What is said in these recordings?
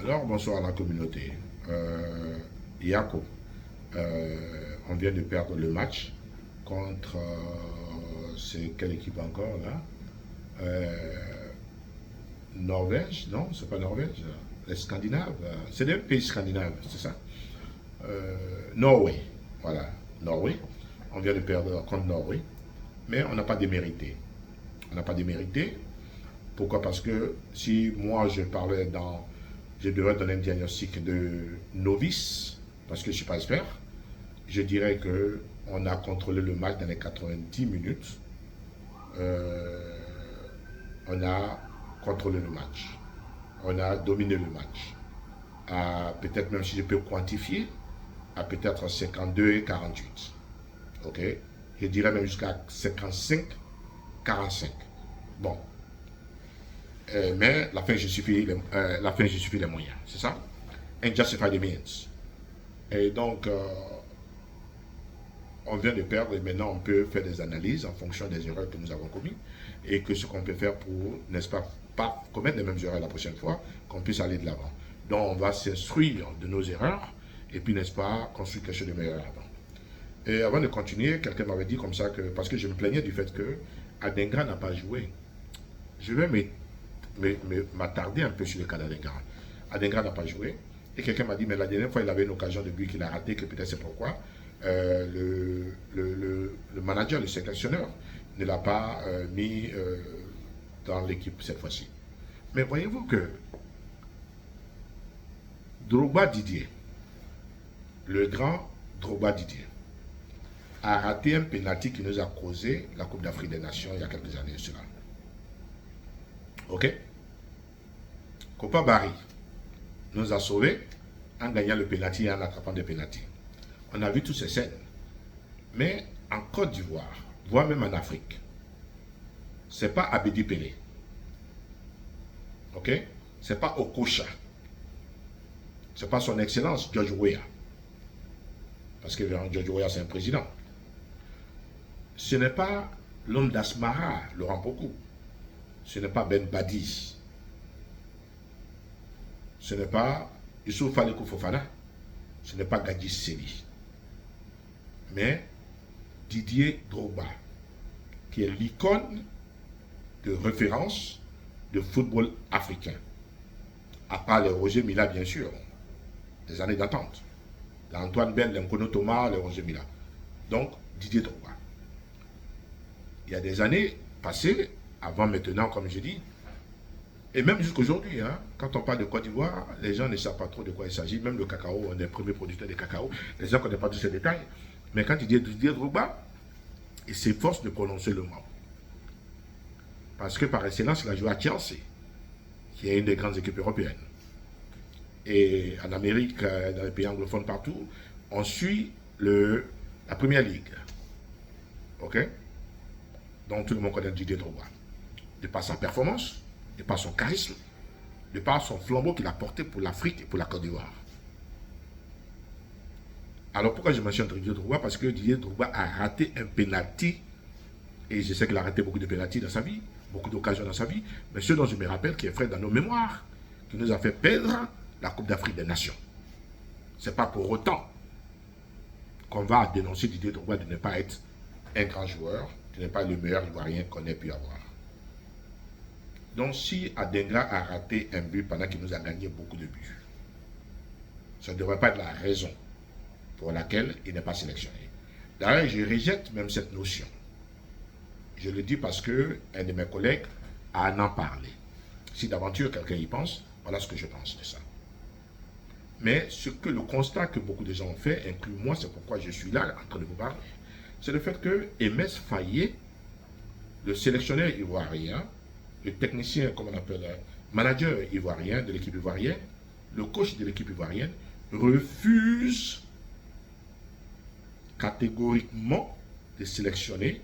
Alors, bonsoir à la communauté. Yako, on vient de perdre le match contre, c'est quelle équipe encore là? Norvège, non, c'est pas Norvège, les Scandinaves, c'est des pays scandinaves, c'est ça? Norway, voilà, Norway. On vient de perdre contre Norway, mais on n'a pas démérité. On n'a pas démérité. Pourquoi? Parce que si moi je parlais dans, je devrais donner un diagnostic de novice, parce que je ne suis pas expert, je dirais que on a contrôlé le match dans les 90 minutes. On a contrôlé le match. On a dominé le match. Peut-être même si je peux quantifier, à peut-être 52 et 48. Ok? Je dirais même jusqu'à 55, 45. Bon. Mais la fin justifie les moyens. C'est ça? And justify the means. Et donc, on vient de perdre et maintenant on peut faire des analyses en fonction des erreurs que nous avons commises et que ce qu'on peut faire pour, n'est-ce pas commettre les mêmes erreurs la prochaine fois, qu'on puisse aller de l'avant. Donc on va s'instruire de nos erreurs et puis, n'est-ce pas, construire quelque chose de meilleur avant. Et avant de continuer, quelqu'un m'avait dit comme ça que, parce que je me plaignais du fait que Adengra n'a pas joué. Je vais m'attarder un peu sur le cas d'Adengra. Adengra n'a pas joué. Et quelqu'un m'a dit, mais la dernière fois, il avait une occasion de but qu'il a raté, que peut-être c'est pourquoi le manager, le sélectionneur, ne l'a pas mis dans l'équipe cette fois-ci. Mais voyez-vous que Drogba Didier, le grand Drogba Didier, a raté un pénalty qui nous a causé la Coupe d'Afrique des Nations il y a quelques années de cela. Ok? Copa Barry nous a sauvés en gagnant le pénalty et en attrapant des pénaltys. On a vu toutes ces scènes. Mais en Côte d'Ivoire, voire même en Afrique, c'est pas Abedi Pelé. Ok? C'est pas Okocha. C'est pas son excellence George Weah. Parce que George Weah, c'est un président. Ce n'est pas l'homme d'Asmara, Laurent Pokou. Ce n'est pas Ben Badi. Ce n'est pas Youssouf Falekou Fofana. Ce n'est pas Gadji Seli. Mais Didier Drogba, qui est l'icône de référence de football africain. À part les Roger Mila, bien sûr, des années d'attente. L'Antoine Ben, l'Nkono Thomas, les Roger Mila. Donc, Didier Drogba. Il y a des années passées, avant maintenant, comme je dis, et même jusqu'aujourd'hui, hein, quand on parle de Côte d'Ivoire, les gens ne savent pas trop de quoi il s'agit. Même le cacao, on est le premier producteur de cacao. Les gens ne connaissent pas tous ces détails. Mais quand il dit Didier Drogba, il s'efforce de prononcer le mot. Parce que par excellence, il a joué à Chelsea, qui est une des grandes équipes européennes. Et en Amérique, dans les pays anglophones partout, on suit la Première Ligue. OK? Donc tout le monde connaît Didier Drogba. De par sa performance, de par son charisme, de par son flambeau qu'il a porté pour l'Afrique et pour la Côte d'Ivoire. Alors pourquoi je mentionne Didier Drogba? Parce que Didier Drogba a raté un penalty, et je sais qu'il a raté beaucoup de penalty dans sa vie, beaucoup d'occasions dans sa vie, mais ce dont je me rappelle qui est frais dans nos mémoires, qui nous a fait perdre la Coupe d'Afrique des Nations. Ce n'est pas pour autant qu'on va dénoncer Didier Drogba de ne pas être un grand joueur, de ne pas être le meilleur Ivoirien qu'on ait pu avoir. Donc si Adengra a raté un but pendant qu'il nous a gagné beaucoup de buts, ça ne devrait pas être la raison pour laquelle il n'est pas sélectionné. D'ailleurs, je rejette même cette notion. Je le dis parce qu'un de mes collègues en parlé. Si d'aventure quelqu'un y pense, voilà ce que je pense de ça. Mais le constat que beaucoup de gens ont fait, inclus moi, c'est pourquoi je suis là en train de vous parler, c'est le fait que Aimé Faye, le sélectionneur ivoirien, le technicien, comme on appelle, manager ivoirien de l'équipe ivoirienne, le coach de l'équipe ivoirienne, refuse catégoriquement de sélectionner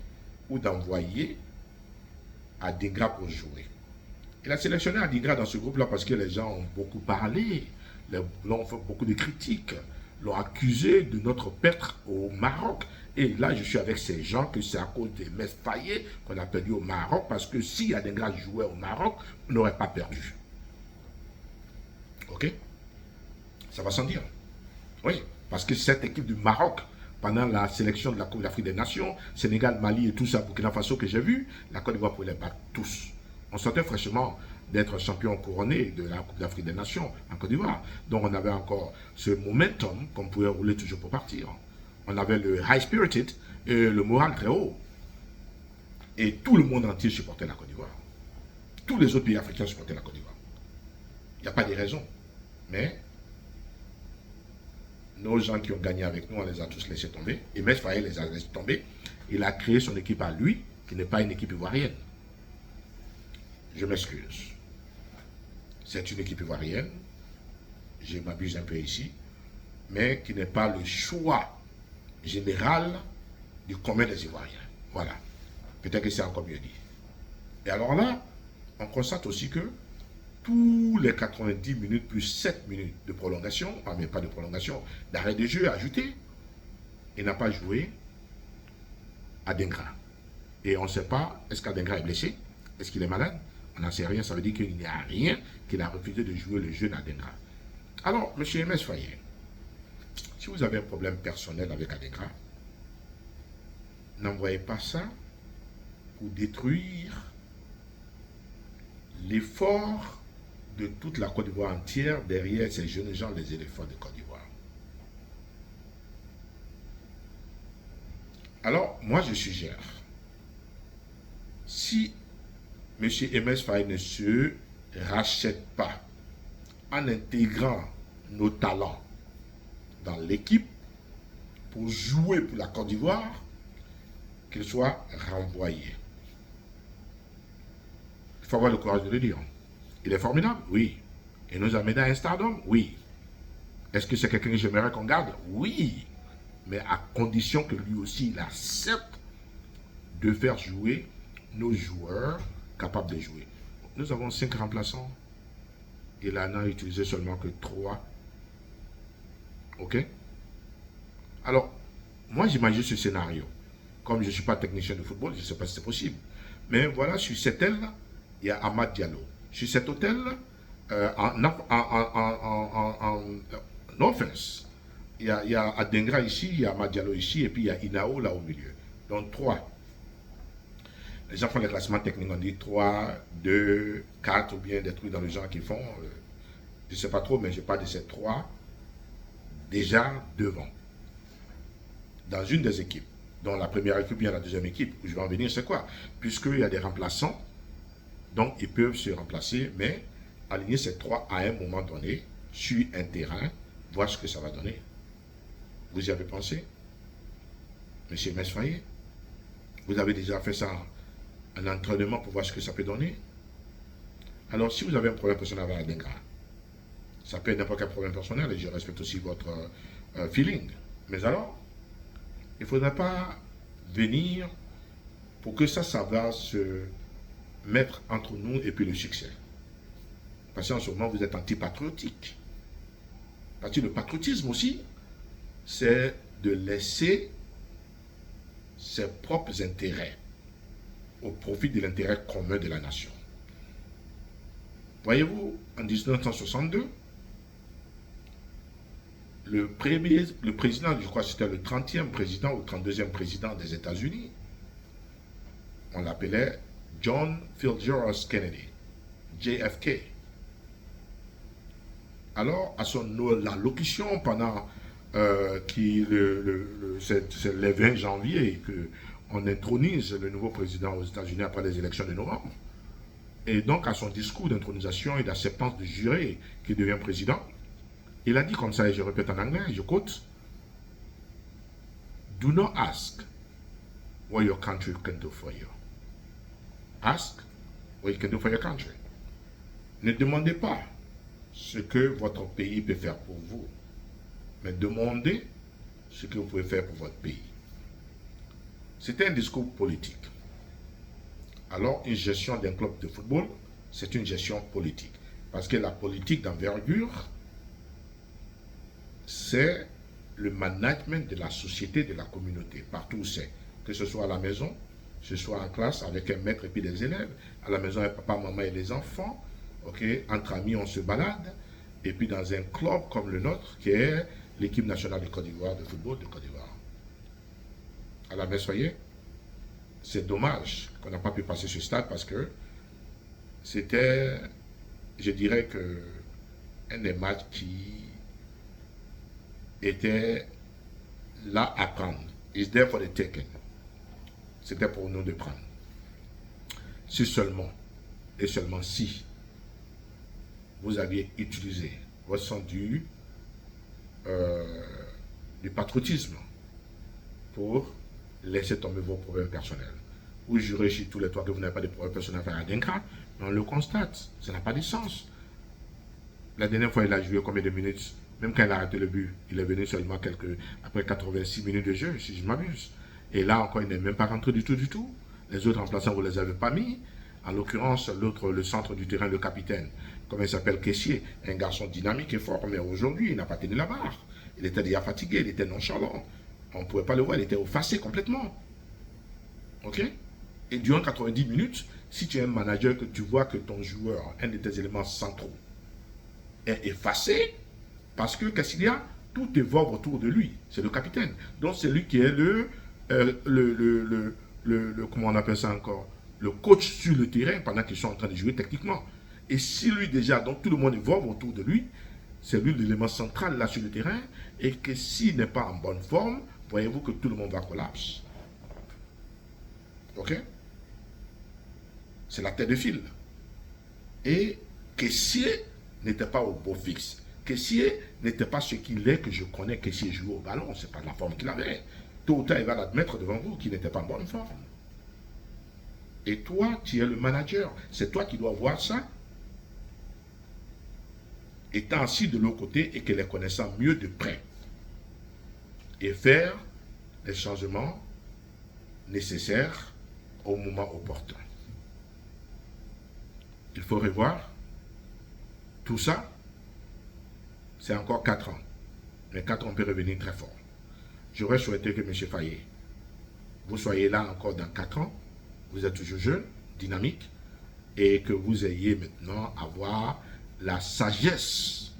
ou d'envoyer Adengra pour jouer. Il a sélectionné Adengra dans ce groupe-là parce que les gens ont beaucoup parlé, l'ont fait beaucoup de critiques, l'ont accusé de notre perte au Maroc. Et là, je suis avec ces gens que c'est à cause des Metz Payet qu'on a perdu au Maroc, parce que si Adengra jouait au Maroc, on n'aurait pas perdu. Ok? Ça va sans dire. Oui, parce que cette équipe du Maroc, pendant la sélection de la Coupe d'Afrique des Nations, Sénégal, Mali et tout ça, Burkina Faso que j'ai vu, la Côte d'Ivoire pouvait les battre tous. On sortait fraîchement d'être champion couronné de la Coupe d'Afrique des Nations en Côte d'Ivoire. Donc on avait encore ce momentum qu'on pouvait rouler toujours pour partir. On avait le high spirited et le moral très haut. Et tout le monde entier supportait la Côte d'Ivoire. Tous les autres pays africains supportaient la Côte d'Ivoire. Il n'y a pas de raison. Mais nos gens qui ont gagné avec nous, on les a tous laissés tomber. Et Mess Faye les a laissés tomber. Il a créé son équipe à lui, qui n'est pas une équipe ivoirienne. Je m'excuse. C'est une équipe ivoirienne. Je m'abuse un peu ici. Mais qui n'est pas le choix général du commun des Ivoiriens. Voilà. Peut-être que c'est encore mieux dit. Et alors là, on constate aussi que tous les 90 minutes plus 7 minutes de prolongation, mais pas de prolongation, d'arrêt de jeu ajouté, il n'a pas joué Adingra. Et on ne sait pas, est-ce qu'Adingra est blessé? Est-ce qu'il est malade? On n'en sait rien, ça veut dire qu'il n'y a rien qu'il a refusé de jouer le jeu d'Adingra. Alors, M. Mess Faye, si vous avez un problème personnel avec Adingra, n'envoyez pas ça pour détruire l'effort de toute la Côte d'Ivoire entière derrière ces jeunes gens, les éléphants de Côte d'Ivoire. Alors, moi je suggère, si M. Mess Faye ne se rachète pas en intégrant nos talents dans l'équipe pour jouer pour la Côte d'Ivoire, qu'il soit renvoyé. Il faut avoir le courage de le dire. Il est formidable? Oui. Il nous a mené à un stardom? Oui. Est-ce que c'est quelqu'un que j'aimerais qu'on garde? Oui. Mais à condition que lui aussi, il accepte de faire jouer nos joueurs capables de jouer. Nous avons 5 remplaçants. Il en a utilisé seulement que 3. OK? Alors, moi j'imagine ce scénario. Comme je ne suis pas technicien de football, je ne sais pas si c'est possible. Mais voilà, sur cette aile, il y a Amad Diallo. Sur cet hôtel, en offense, il y a Adingra ici, il y a Amad Diallo ici, et puis il y a Inao là au milieu. Donc 3. Les gens font les classements techniques, on dit 3, 2, 4, ou bien des trucs dans le genre qu'ils font. Je ne sais pas trop, mais je parle de ces 3 déjà devant. Dans une des équipes. Dans la première équipe, bien la deuxième équipe, où je vais en venir, c'est quoi? Puisqu'il y a des remplaçants, donc ils peuvent se remplacer, mais aligner ces 3 à un moment donné, sur un terrain, voir ce que ça va donner. Vous y avez pensé? Monsieur Mess Faye? Vous avez déjà fait ça en entraînement pour voir ce que ça peut donner? Alors, si vous avez un problème personnel avec Adingra, ça peut être n'importe quel problème personnel, et je respecte aussi votre feeling. Mais alors, il ne faudrait pas venir pour que ça va se mettre entre nous et puis le succès. Parce qu'en ce moment, vous êtes antipatriotique. Parce que le patriotisme aussi, c'est de laisser ses propres intérêts au profit de l'intérêt commun de la nation. Voyez-vous, en 1962, le président, je crois que c'était le 30e président ou 32e président des États-Unis, on l'appelait John Fitzgerald Kennedy, JFK. Alors, à son allocution pendant c'est le 20 janvier qu'on intronise le nouveau président aux États-Unis après les élections de novembre, et donc à son discours d'intronisation et d'acceptance de juré qui devient président, il a dit comme ça, et je répète en anglais, je quote, "Do not ask what your country can do for you. Ask what you can do for your country." Ne demandez pas ce que votre pays peut faire pour vous, mais demandez ce que vous pouvez faire pour votre pays. C'était un discours politique. Alors, une gestion d'un club de football, c'est une gestion politique. Parce que la politique d'envergure, c'est le management de la société, de la communauté, partout où c'est. Que ce soit à la maison, que ce soit en classe avec un maître et puis des élèves, à la maison avec papa, maman et les enfants, ok, entre amis on se balade, et puis dans un club comme le nôtre, qui est l'équipe nationale de Côte d'Ivoire, de football de Côte d'Ivoire. Alors, vous voyez, c'est dommage qu'on n'a pas pu passer ce stade parce que c'était, je dirais que, un des matchs qui était là à prendre. It's there for the taking. C'était pour nous de prendre. Si seulement, et seulement si, vous aviez utilisé votre sens du patriotisme pour laisser tomber vos problèmes personnels. Vous jurez chez tous les trois que vous n'avez pas de problèmes personnels à faire à Denka, mais on le constate, ça n'a pas de sens. La dernière fois, il a joué combien de minutes? Même quand il a arrêté le but, il est venu seulement après 86 minutes de jeu, si je m'abuse. Et là encore, il n'est même pas rentré du tout. Les autres remplaçants, vous ne les avez pas mis. En l'occurrence, l'autre, le centre du terrain, le capitaine, comment il s'appelle, Caissier, un garçon dynamique et fort, mais aujourd'hui, il n'a pas tenu la barre. Il était déjà fatigué, il était nonchalant. On ne pouvait pas le voir, il était effacé complètement. Ok? Et durant 90 minutes, si tu es un manager que tu vois que ton joueur, un de tes éléments centraux, est effacé, parce que qu'est-ce qu'il y a? Tout évolue autour de lui. C'est le capitaine. Donc c'est lui qui est comment on appelle ça encore? Le coach sur le terrain pendant qu'ils sont en train de jouer techniquement. Et si lui déjà, donc tout le monde évolue autour de lui, c'est lui l'élément central là sur le terrain, et que s'il n'est pas en bonne forme, voyez-vous que tout le monde va collapser. Ok? C'est la tête de file. Et Caissier n'était pas au beau fixe. Caissier n'était pas ce qu'il est que je connais. Caissier jouait au ballon, c'est pas de la forme qu'il avait. Tôt ou tard, il va l'admettre devant vous qu'il n'était pas en bonne forme. Et toi, tu es le manager. C'est toi qui dois voir ça. Étant assis de l'autre côté et que les connaissant mieux de près. Et faire les changements nécessaires au moment opportun. Il faut revoir tout ça. C'est encore 4 ans. Mais 4 ans peut revenir très fort. J'aurais souhaité que M. Fayet, vous soyez là encore dans 4 ans. Vous êtes toujours jeune, dynamique, et que vous ayez maintenant avoir la sagesse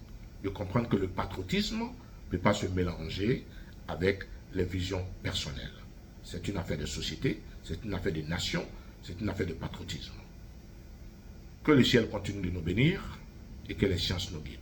de comprendre que le patriotisme ne peut pas se mélanger avec les visions personnelles. C'est une affaire de société, c'est une affaire de nation, c'est une affaire de patriotisme. Que le ciel continue de nous bénir et que les sciences nous guident.